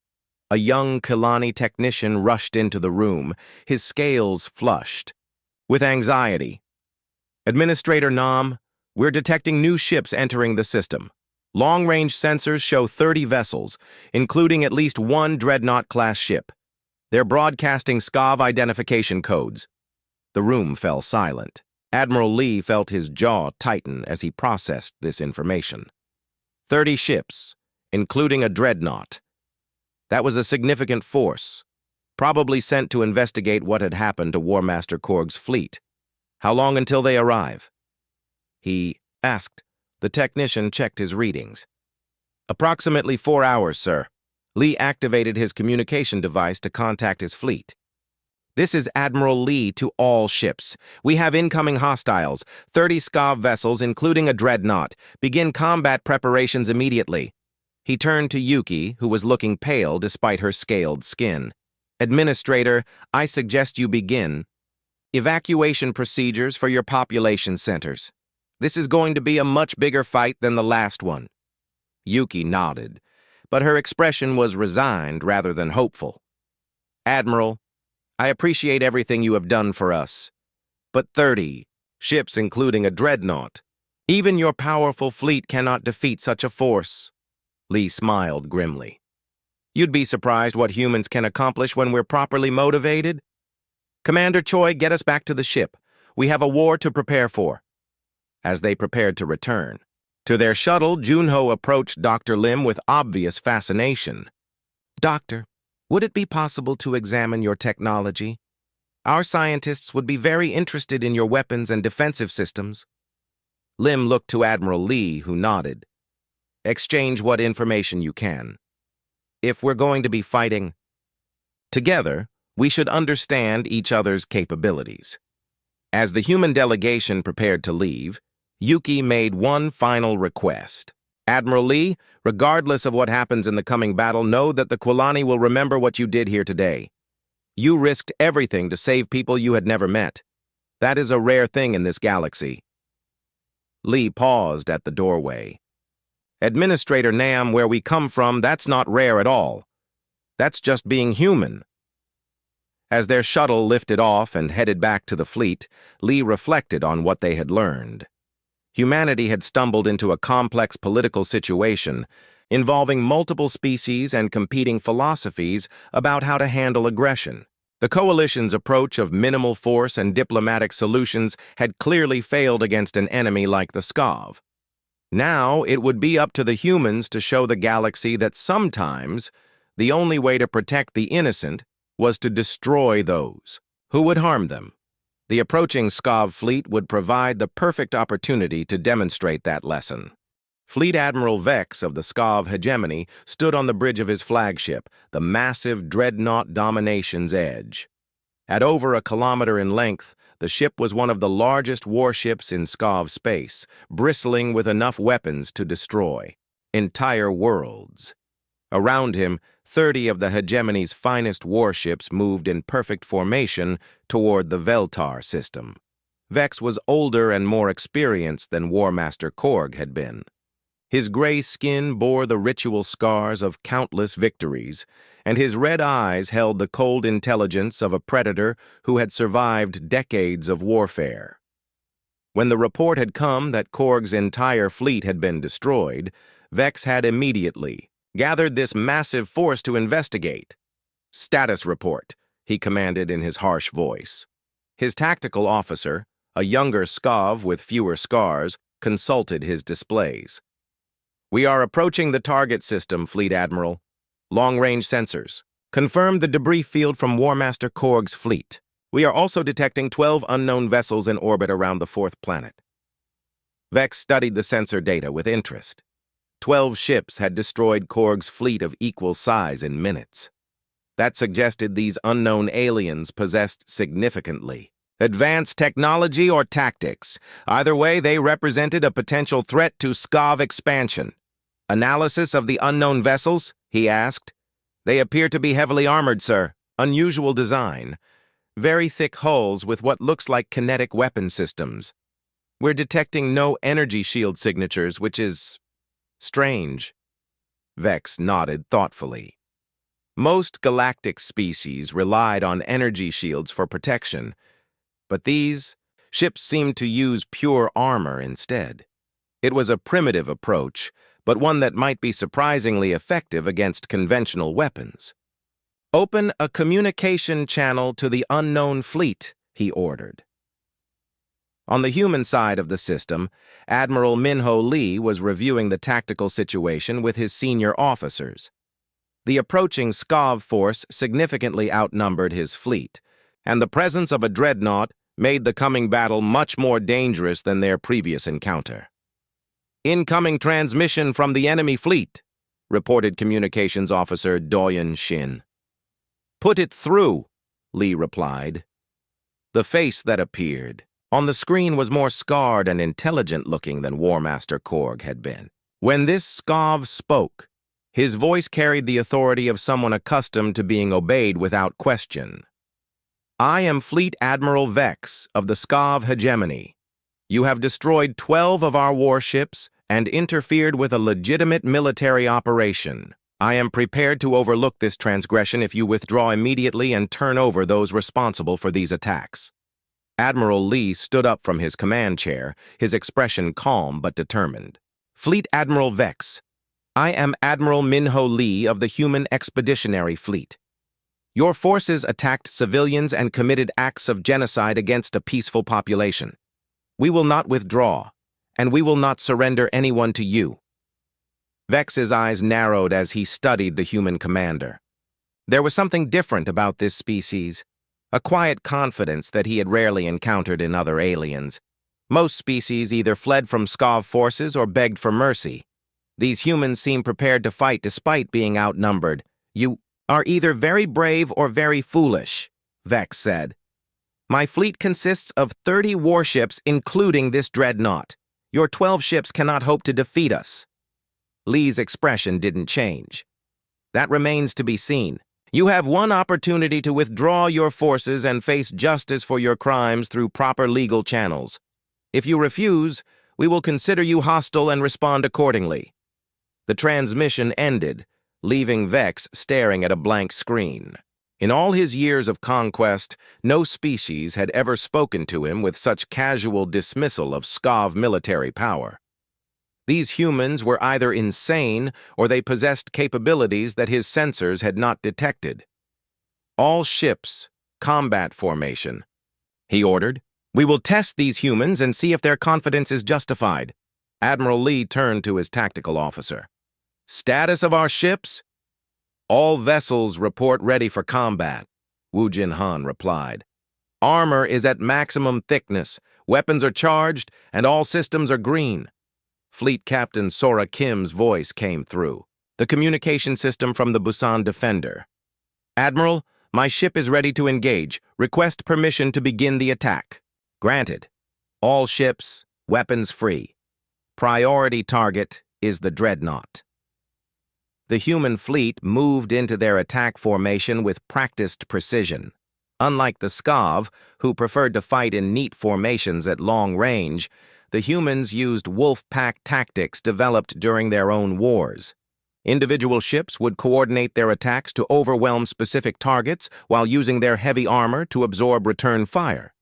S1: A young Quilani technician rushed into the room, his scales flushed with anxiety. Administrator Nam, we're detecting new ships entering the system. Long-range sensors show 30 vessels, including at least one Dreadnought-class ship. They're broadcasting Skav identification codes. The room fell silent. Admiral Lee felt his jaw tighten as he processed this information. 30 ships, including a Dreadnought. That was a significant force, probably sent to investigate what had happened to War Master Korg's fleet. How long until they arrive? He asked. The technician checked his readings. Approximately 4 hours, sir. Lee activated his communication device to contact his fleet. This is Admiral Lee to all ships. We have incoming hostiles, 30 SCAV vessels, including a dreadnought. Begin combat preparations immediately. He turned to Yuki, who was looking pale despite her scaled skin. Administrator, I suggest you begin. Evacuation procedures for your population centers. This is going to be a much bigger fight than the last one. Yuki nodded, but her expression was resigned rather than hopeful. Admiral, I appreciate everything you have done for us, but 30 ships, including a dreadnought. Even your powerful fleet cannot defeat such a force. Lee smiled grimly. You'd be surprised what humans can accomplish when we're properly motivated. Commander Choi, get us back to the ship. We have a war to prepare for. As they prepared to return to their shuttle, Junho approached Dr. Lim with obvious fascination. Doctor, would it be possible to examine your technology? Our scientists would be very interested in your weapons and defensive systems. Lim looked to Admiral Lee, who nodded. Exchange what information you can. If we're going to be fighting together, we should understand each other's capabilities. As the human delegation prepared to leave, Yuki made one final request. Admiral Lee, regardless of what happens in the coming battle, know that the Quilani will remember what you did here today. You risked everything to save people you had never met. That is a rare thing in this galaxy. Lee paused at the doorway. Administrator Nam, where we come from, that's not rare at all. That's just being human. As their shuttle lifted off and headed back to the fleet, Lee reflected on what they had learned. Humanity had stumbled into a complex political situation involving multiple species and competing philosophies about how to handle aggression. The coalition's approach of minimal force and diplomatic solutions had clearly failed against an enemy like the SCAV. Now it would be up to the humans to show the galaxy that sometimes the only way to protect the innocent was to destroy those who would harm them. The approaching SCAV fleet would provide the perfect opportunity to demonstrate that lesson. Fleet Admiral Vex of the SCAV hegemony stood on the bridge of his flagship, the massive dreadnought Domination's Edge. At over a kilometer in length, the ship was one of the largest warships in SCAV space, bristling with enough weapons to destroy entire worlds. Around him, 30 of the hegemony's finest warships moved in perfect formation toward the Veltar system. Vex was older and more experienced than War Master Korg had been. His gray skin bore the ritual scars of countless victories, and his red eyes held the cold intelligence of a predator who had survived decades of warfare. When the report had come that Korg's entire fleet had been destroyed, Vex had immediately gathered this massive force to investigate. Status report, he commanded in his harsh voice. His tactical officer, a younger SCAV with fewer scars, consulted his displays. We are approaching the target system, Fleet Admiral. Long-range sensors. Confirm the debris field from War Master Korg's fleet. We are also detecting 12 unknown vessels in orbit around the fourth planet. Vex studied the sensor data with interest. 12 ships had destroyed Korg's fleet of equal size in minutes. That suggested these unknown aliens possessed significantly advanced technology or tactics. Either way, they represented a potential threat to SCAV expansion. Analysis of the unknown vessels? He asked. They appear to be heavily armored, sir. Unusual design. Very thick hulls with what looks like kinetic weapon systems. We're detecting no energy shield signatures, which is strange. Vex nodded thoughtfully. Most galactic species relied on energy shields for protection, but these ships seemed to use pure armor instead. It was a primitive approach, but one that might be surprisingly effective against conventional weapons. Open a communication channel to the unknown fleet, he ordered. On the human side of the system, Admiral Minho Lee was reviewing the tactical situation with his senior officers. The approaching SCAV force significantly outnumbered his fleet, and the presence of a dreadnought made the coming battle much more dangerous than their previous encounter. Incoming transmission from the enemy fleet, reported Communications Officer Doyen Shin. Put it through, Lee replied. The face that appeared on the screen was more scarred and intelligent-looking than War Master Korg had been. When this Skav spoke, his voice carried the authority of someone accustomed to being obeyed without question. I am Fleet Admiral Vex of the Skav hegemony. You have destroyed 12 of our warships and interfered with a legitimate military operation. I am prepared to overlook this transgression if you withdraw immediately and turn over those responsible for these attacks. Admiral Lee stood up from his command chair, his expression calm but determined. Fleet Admiral Vex, I am Admiral Minho Lee of the Human Expeditionary Fleet. Your forces attacked civilians and committed acts of genocide against a peaceful population. We will not withdraw, and we will not surrender anyone to you. Vex's eyes narrowed as he studied the human commander. There was something different about this species, a quiet confidence that he had rarely encountered in other aliens. Most species either fled from Skav forces or begged for mercy. These humans seemed prepared to fight despite being outnumbered. You are either very brave or very foolish, Vex said. My fleet consists of 30 warships, including this dreadnought. Your 12 ships cannot hope to defeat us. Lee's expression didn't change. That remains to be seen. You have one opportunity to withdraw your forces and face justice for your crimes through proper legal channels. If you refuse, we will consider you hostile and respond accordingly. The transmission ended, leaving Vex staring at a blank screen. In all his years of conquest, no species had ever spoken to him with such casual dismissal of Skav military power. These humans were either insane or they possessed capabilities that his sensors had not detected. All ships, combat formation, he ordered. We will test these humans and see if their confidence is justified. Admiral Lee turned to his tactical officer. Status of our ships? All vessels report ready for combat, Wu Jin Han replied. Armor is at maximum thickness, weapons are charged, and all systems are green. Fleet Captain Sora Kim's voice came through, the communication system from the Busan Defender. Admiral, my ship is ready to engage. Request permission to begin the attack. Granted. All ships, weapons free. Priority target is the dreadnought. The human fleet moved into their attack formation with practiced precision. Unlike the Skav, who preferred to fight in neat formations at long range, the humans used wolf pack tactics developed during their own wars. Individual ships would coordinate their attacks to overwhelm specific targets while using their heavy armor to absorb return fire.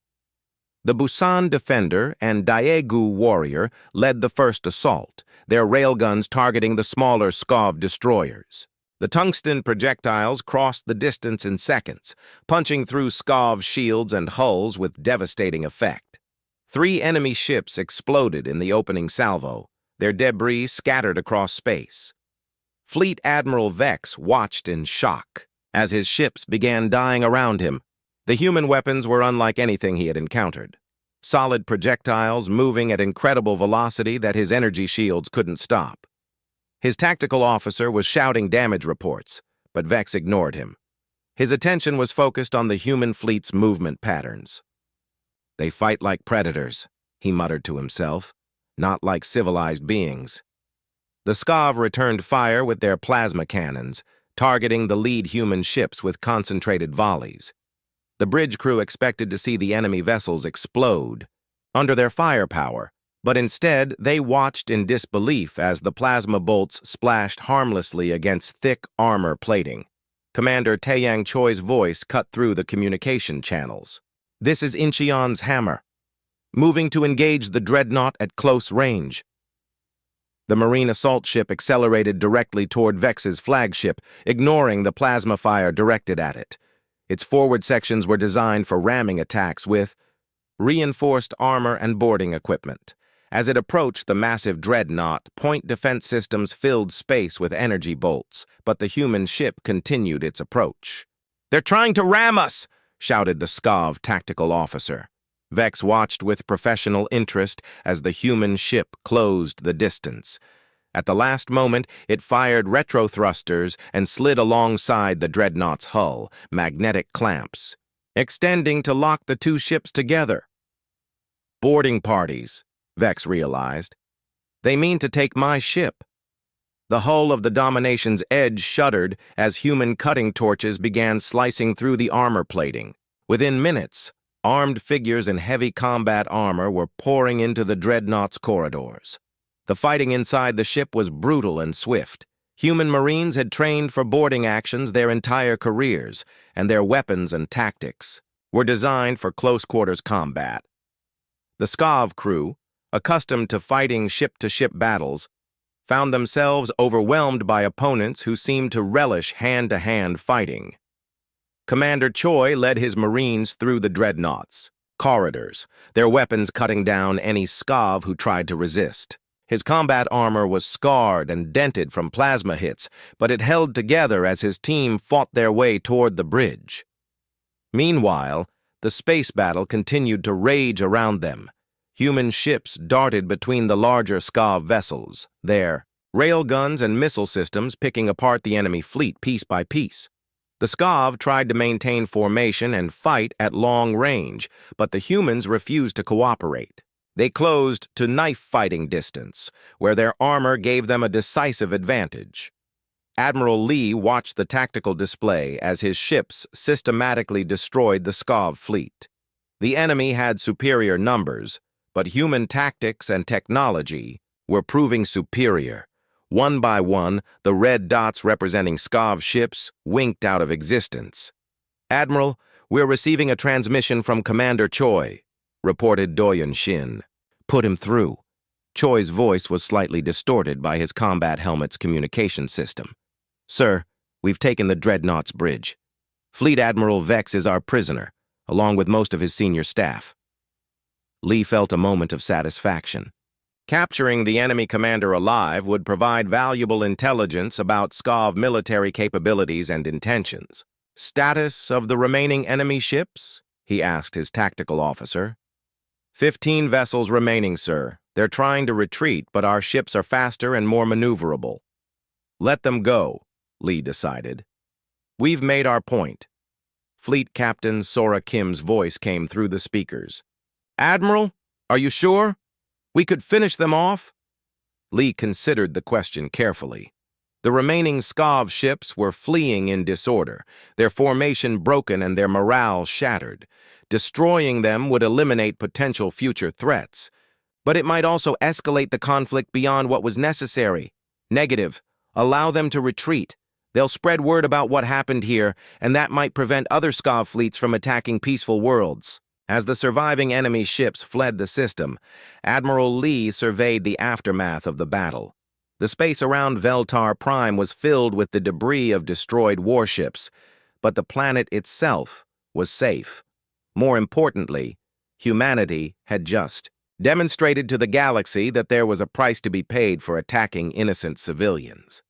S1: The Busan Defender and Daegu Warrior led the first assault, their railguns targeting the smaller Skav destroyers. The tungsten projectiles crossed the distance in seconds, punching through Skav shields and hulls with devastating effect. 3 enemy ships exploded in the opening salvo, their debris scattered across space. Fleet Admiral Vex watched in shock as his ships began dying around him. The human weapons were unlike anything he had encountered. Solid projectiles moving at incredible velocity that his energy shields couldn't stop. His tactical officer was shouting damage reports, but Vex ignored him. His attention was focused on the human fleet's movement patterns. They fight like predators, he muttered to himself, not like civilized beings. The Skav returned fire with their plasma cannons, targeting the lead human ships with concentrated volleys. The bridge crew expected to see the enemy vessels explode under their firepower, but instead they watched in disbelief as the plasma bolts splashed harmlessly against thick armor plating. Commander Taeyang Choi's voice cut through the communication channels. This is Incheon's hammer, moving to engage the dreadnought at close range. The Marine assault ship accelerated directly toward Vex's flagship, ignoring the plasma fire directed at it. Its forward sections were designed for ramming attacks with reinforced armor and boarding equipment. As it approached the massive dreadnought, point defense systems filled space with energy bolts, but the human ship continued its approach. They're trying to ram us! Shouted the Skav tactical officer. Vex watched with professional interest as the human ship closed the distance. At the last moment, it fired retro thrusters and slid alongside the dreadnought's hull, magnetic clamps. extending to lock the two ships together. Boarding parties, Vex realized. They mean to take my ship. The hull of the Domination's Edge shuddered as human cutting torches began slicing through the armor plating. Within minutes, armed figures in heavy combat armor were pouring into the dreadnought's corridors. The fighting inside the ship was brutal and swift. Human Marines had trained for boarding actions their entire careers, and their weapons and tactics were designed for close-quarters combat. The SCAV crew, accustomed to fighting ship-to-ship battles, found themselves overwhelmed by opponents who seemed to relish hand-to-hand fighting. Commander Choi led his Marines through the dreadnoughts corridors, their weapons cutting down any SCAV who tried to resist. His combat armor was scarred and dented from plasma hits, but it held together as his team fought their way toward the bridge. Meanwhile, the space battle continued to rage around them. Human ships darted between the larger SCAV vessels, their railguns and missile systems picking apart the enemy fleet piece by piece. The SCAV tried to maintain formation and fight at long range, but the humans refused to cooperate. They closed to knife-fighting distance, where their armor gave them a decisive advantage. Admiral Lee watched the tactical display as his ships systematically destroyed the SCAV fleet. The enemy had superior numbers, but human tactics and technology were proving superior. One by one, the red dots representing SCAV ships winked out of existence. "Admiral, we're receiving a transmission from Commander Choi," reported Doyon Shin. "Put him through." Choi's voice was slightly distorted by his combat helmet's communication system. "Sir, we've taken the Dreadnought's bridge. Fleet Admiral Vex is our prisoner, along with most of his senior staff." Lee felt a moment of satisfaction. Capturing the enemy commander alive would provide valuable intelligence about SCAV military capabilities and intentions. "Status of the remaining enemy ships?" he asked his tactical officer. 15 vessels remaining, sir. They're trying to retreat, but our ships are faster and more maneuverable." "Let them go," Lee decided. "We've made our point." Fleet Captain Sora Kim's voice came through the speakers. "Admiral, are you sure? We could finish them off?" Lee considered the question carefully. The remaining SCAV ships were fleeing in disorder, their formation broken and their morale shattered. Destroying them would eliminate potential future threats, but it might also escalate the conflict beyond what was necessary. Negative. Allow them to retreat. They'll spread word about what happened here, and that might prevent other SCAV fleets from attacking peaceful worlds. As the surviving enemy ships fled the system, Admiral Lee surveyed the aftermath of the battle. The space around Veltar Prime was filled with the debris of destroyed warships, but the planet itself was safe. More importantly, humanity had just demonstrated to the galaxy that there was a price to be paid for attacking innocent civilians.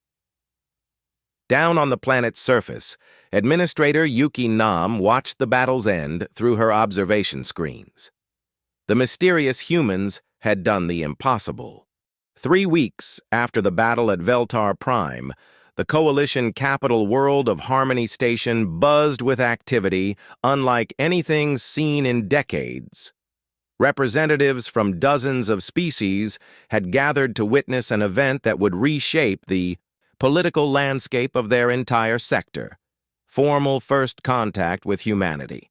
S1: Down on the planet's surface, Administrator Yuki Nam watched the battle's end through her observation screens. The mysterious humans had done the impossible. 3 weeks after the battle at Veltar Prime, the Coalition capital world of Harmony Station buzzed with activity unlike anything seen in decades. Representatives from dozens of species had gathered to witness an event that would reshape the political landscape of their entire sector. Formal first contact with humanity.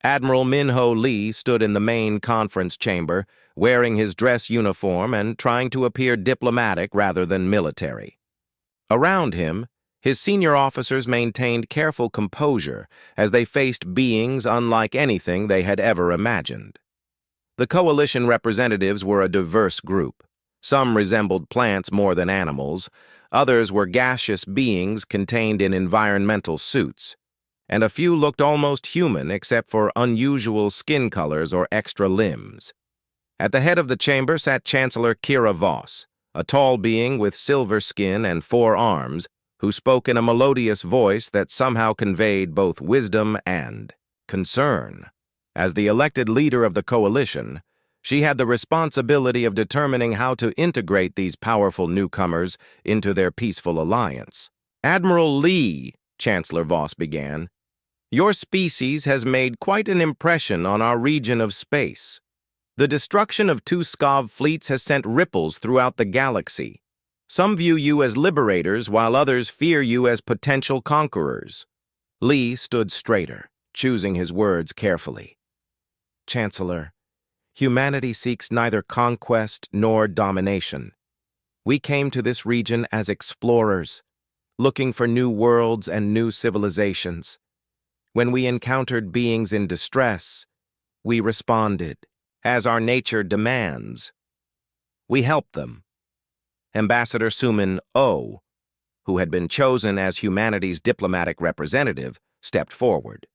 S1: Admiral Minho Lee stood in the main conference chamber, wearing his dress uniform and trying to appear diplomatic rather than military. Around him, his senior officers maintained careful composure as they faced beings unlike anything they had ever imagined. The Coalition representatives were a diverse group. Some resembled plants more than animals, others were gaseous beings contained in environmental suits, and a few looked almost human except for unusual skin colors or extra limbs. At the head of the chamber sat Chancellor Kira Voss, a tall being with silver skin and 4 arms, who spoke in a melodious voice that somehow conveyed both wisdom and concern. As the elected leader of the Coalition, she had the responsibility of determining how to integrate these powerful newcomers into their peaceful alliance. "Admiral Lee," Chancellor Voss began, Your species has made quite an impression on our region of space. The destruction of 2 SCOV fleets has sent ripples throughout the galaxy. Some view you as liberators, while others fear you as potential conquerors. Lee stood straighter, choosing his words carefully. Chancellor, humanity seeks neither conquest nor domination. We came to this region as explorers, looking for new worlds and new civilizations. When we encountered beings in distress, we responded, as our nature demands. We helped them. Ambassador Suman O, who had been chosen as humanity's diplomatic representative, stepped forward.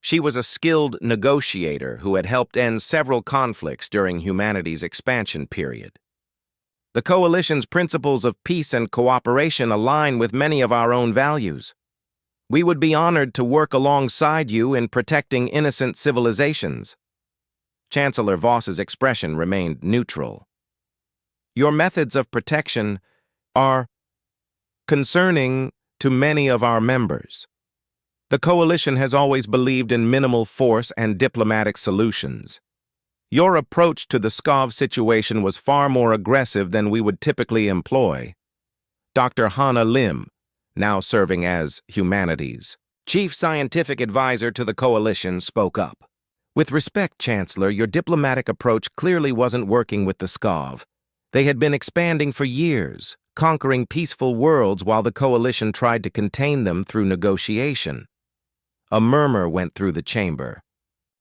S1: She was a skilled negotiator who had helped end several conflicts during humanity's expansion period. The Coalition's principles of peace and cooperation align with many of our own values. We would be honored to work alongside you in protecting innocent civilizations. Chancellor Voss's expression remained neutral. Your methods of protection are concerning to many of our members. The Coalition has always believed in minimal force and diplomatic solutions. Your approach to the SCOV situation was far more aggressive than we would typically employ. Dr. Hannah Lim, now serving as Humanities' Chief Scientific Advisor to the Coalition, spoke up. With respect, Chancellor, your diplomatic approach clearly wasn't working with the SCOV. They had been expanding for years, conquering peaceful worlds while the Coalition tried to contain them through negotiation. A murmur went through the chamber,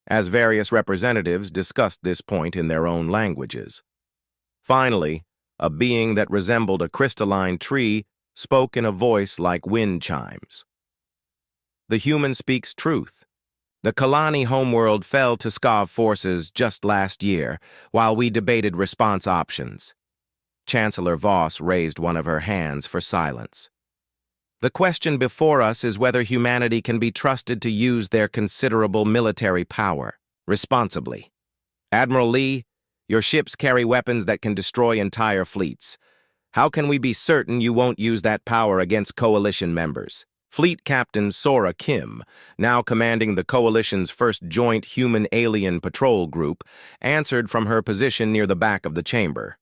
S1: as various representatives discussed this point in their own languages. Finally, a being that resembled a crystalline tree spoke in a voice like wind chimes. The human speaks truth. The Kalani homeworld fell to SCOV forces just last year, while we debated response options. Chancellor Voss raised one of her hands for silence. The question before us is whether humanity can be trusted to use their considerable military power responsibly. Admiral Lee, your ships carry weapons that can destroy entire fleets. How can we be certain you won't use that power against Coalition members? Fleet Captain Sora Kim, now commanding the Coalition's first joint human-alien patrol group, answered from her position near the back of the chamber.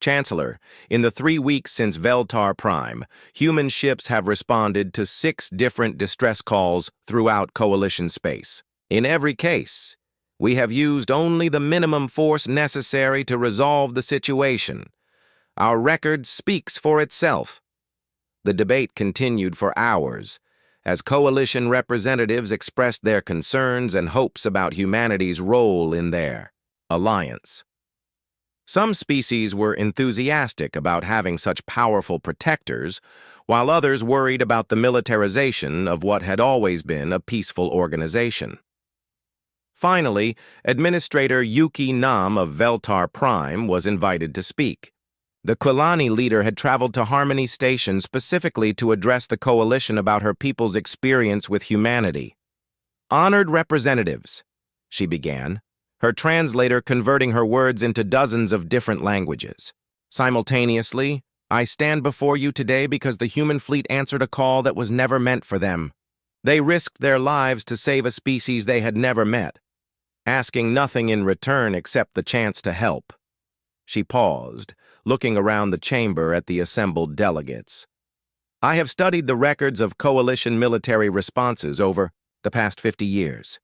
S1: Chancellor, in the 3 weeks since Veltar Prime, human ships have responded to 6 different distress calls throughout Coalition space. In every case, we have used only the minimum force necessary to resolve the situation. Our record speaks for itself. The debate continued for hours, as Coalition representatives expressed their concerns and hopes about humanity's role in their alliance. Some species were enthusiastic about having such powerful protectors, while others worried about the militarization of what had always been a peaceful organization. Finally, Administrator Yuki Nam of Veltar Prime was invited to speak. The Kalani leader had traveled to Harmony Station specifically to address the Coalition about her people's experience with humanity. "Honored representatives," she began, her translator converting her words into dozens of different languages. "Simultaneously, I stand before you today because the human fleet answered a call that was never meant for them. They risked their lives to save a species they had never met, asking nothing in return except the chance to help." She paused, looking around the chamber at the assembled delegates. "I have studied the records of Coalition military responses over the past 50 years.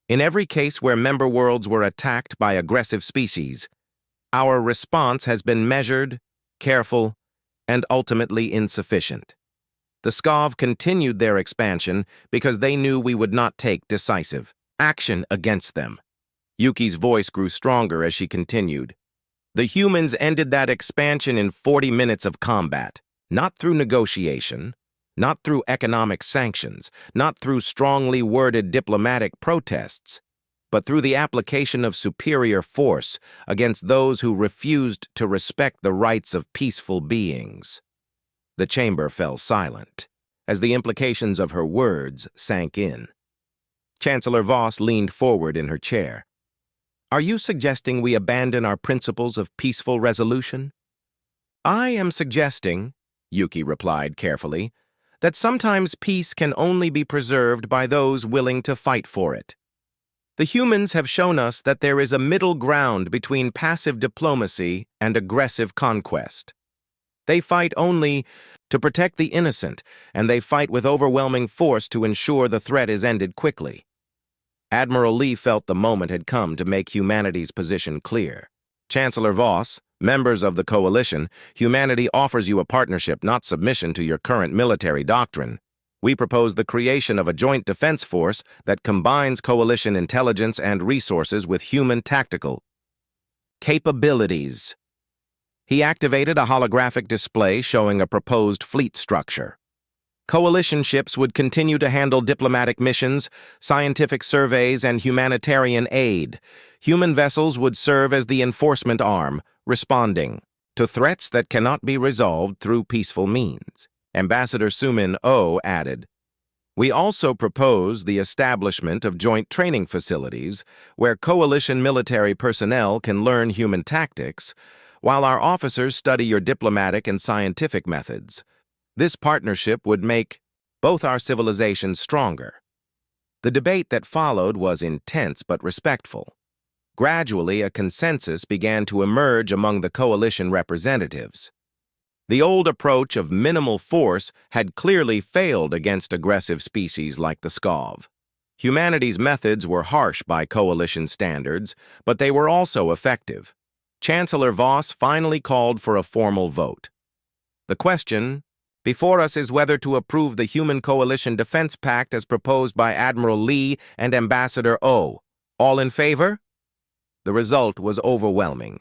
S1: In every case where member worlds were attacked by aggressive species, our response has been measured, careful, and ultimately insufficient. The SCOV continued their expansion because they knew we would not take decisive action against them." Yuki's voice grew stronger as she continued. "The humans ended that expansion in 40 minutes of combat, not through negotiation, not through economic sanctions, not through strongly worded diplomatic protests, but through the application of superior force against those who refused to respect the rights of peaceful beings." The chamber fell silent, as the implications of her words sank in. Chancellor Voss leaned forward in her chair. "Are you suggesting we abandon our principles of peaceful resolution?" "I am suggesting," Yuki replied carefully, that sometimes peace can only be preserved by those willing to fight for it. The humans have shown us that there is a middle ground between passive diplomacy and aggressive conquest. They fight only to protect the innocent, and they fight with overwhelming force to ensure the threat is ended quickly. Admiral Lee felt the moment had come to make humanity's position clear. Chancellor Voss, members of the coalition, humanity offers you a partnership, not submission to your current military doctrine. We propose the creation of a joint defense force that combines coalition intelligence and resources with human tactical capabilities. He activated a holographic display showing a proposed fleet structure. Coalition ships would continue to handle diplomatic missions, scientific surveys, and humanitarian aid. Human vessels would serve as the enforcement arm, responding to threats that cannot be resolved through peaceful means. Ambassador Sumin Oh added, "We also propose the establishment of joint training facilities where coalition military personnel can learn human tactics, while our officers study your diplomatic and scientific methods. This partnership would make both our civilizations stronger." The debate that followed was intense but respectful. Gradually, a consensus began to emerge among the coalition representatives. The old approach of minimal force had clearly failed against aggressive species like the Skov. Humanity's methods were harsh by coalition standards, but they were also effective. Chancellor Voss finally called for a formal vote. The question before us is whether to approve the Human Coalition Defense Pact as proposed by Admiral Lee and Ambassador Oh. All in favor? The result was overwhelming.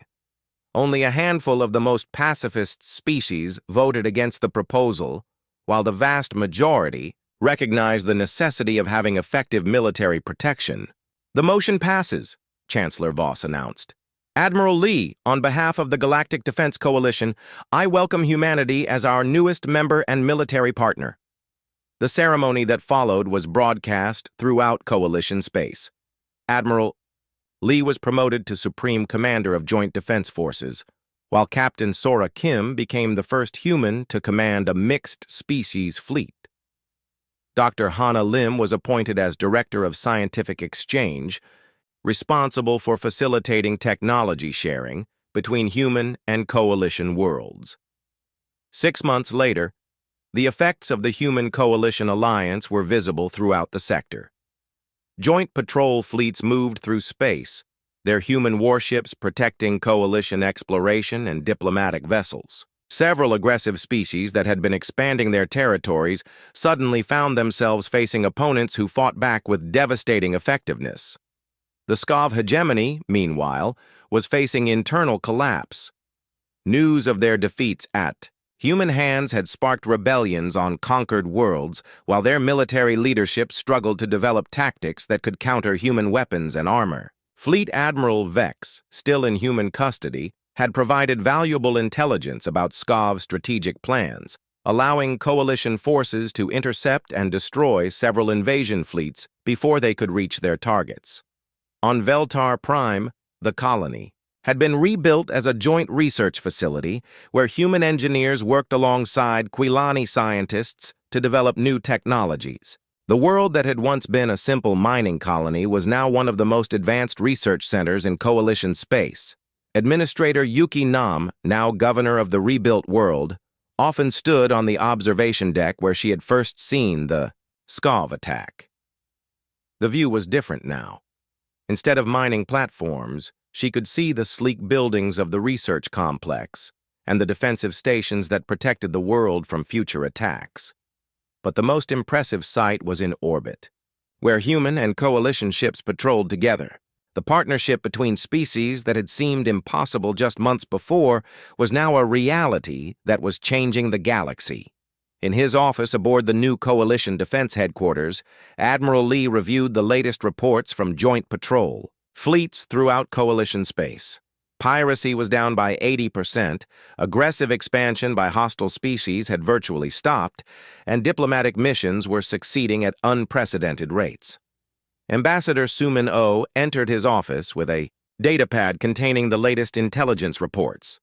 S1: Only a handful of the most pacifist species voted against the proposal, while the vast majority recognized the necessity of having effective military protection. "The motion passes," Chancellor Voss announced. "Admiral Lee, on behalf of the Galactic Defense Coalition, I welcome humanity as our newest member and military partner." The ceremony that followed was broadcast throughout coalition space. Admiral Lee was promoted to Supreme Commander of Joint Defense Forces, while Captain Sora Kim became the first human to command a mixed-species fleet. Dr. Hana Lim was appointed as Director of Scientific Exchange, responsible for facilitating technology sharing between human and coalition worlds. 6 months later, the effects of the Human Coalition Alliance were visible throughout the sector. Joint patrol fleets moved through space, their human warships protecting coalition exploration and diplomatic vessels. Several aggressive species that had been expanding their territories suddenly found themselves facing opponents who fought back with devastating effectiveness. The Skov hegemony, meanwhile, was facing internal collapse. News of their defeats at human hands had sparked rebellions on conquered worlds, while their military leadership struggled to develop tactics that could counter human weapons and armor. Fleet Admiral Vex, still in human custody, had provided valuable intelligence about Skov's strategic plans, allowing coalition forces to intercept and destroy several invasion fleets before they could reach their targets. On Veltar Prime, the colony had been rebuilt as a joint research facility where human engineers worked alongside Quilani scientists to develop new technologies. The world that had once been a simple mining colony was now one of the most advanced research centers in coalition space. Administrator Yuki Nam, now governor of the rebuilt world, often stood on the observation deck where she had first seen the Skov attack. The view was different now. Instead of mining platforms, she could see the sleek buildings of the research complex and the defensive stations that protected the world from future attacks. But the most impressive sight was in orbit, where human and coalition ships patrolled together. The partnership between species that had seemed impossible just months before was now a reality that was changing the galaxy. In his office aboard the new Coalition Defense Headquarters, Admiral Lee reviewed the latest reports from Joint Patrol, fleets throughout Coalition space. Piracy was down by 80%, aggressive expansion by hostile species had virtually stopped, and diplomatic missions were succeeding at unprecedented rates. Ambassador Sumin Oh entered his office with a datapad containing the latest intelligence reports.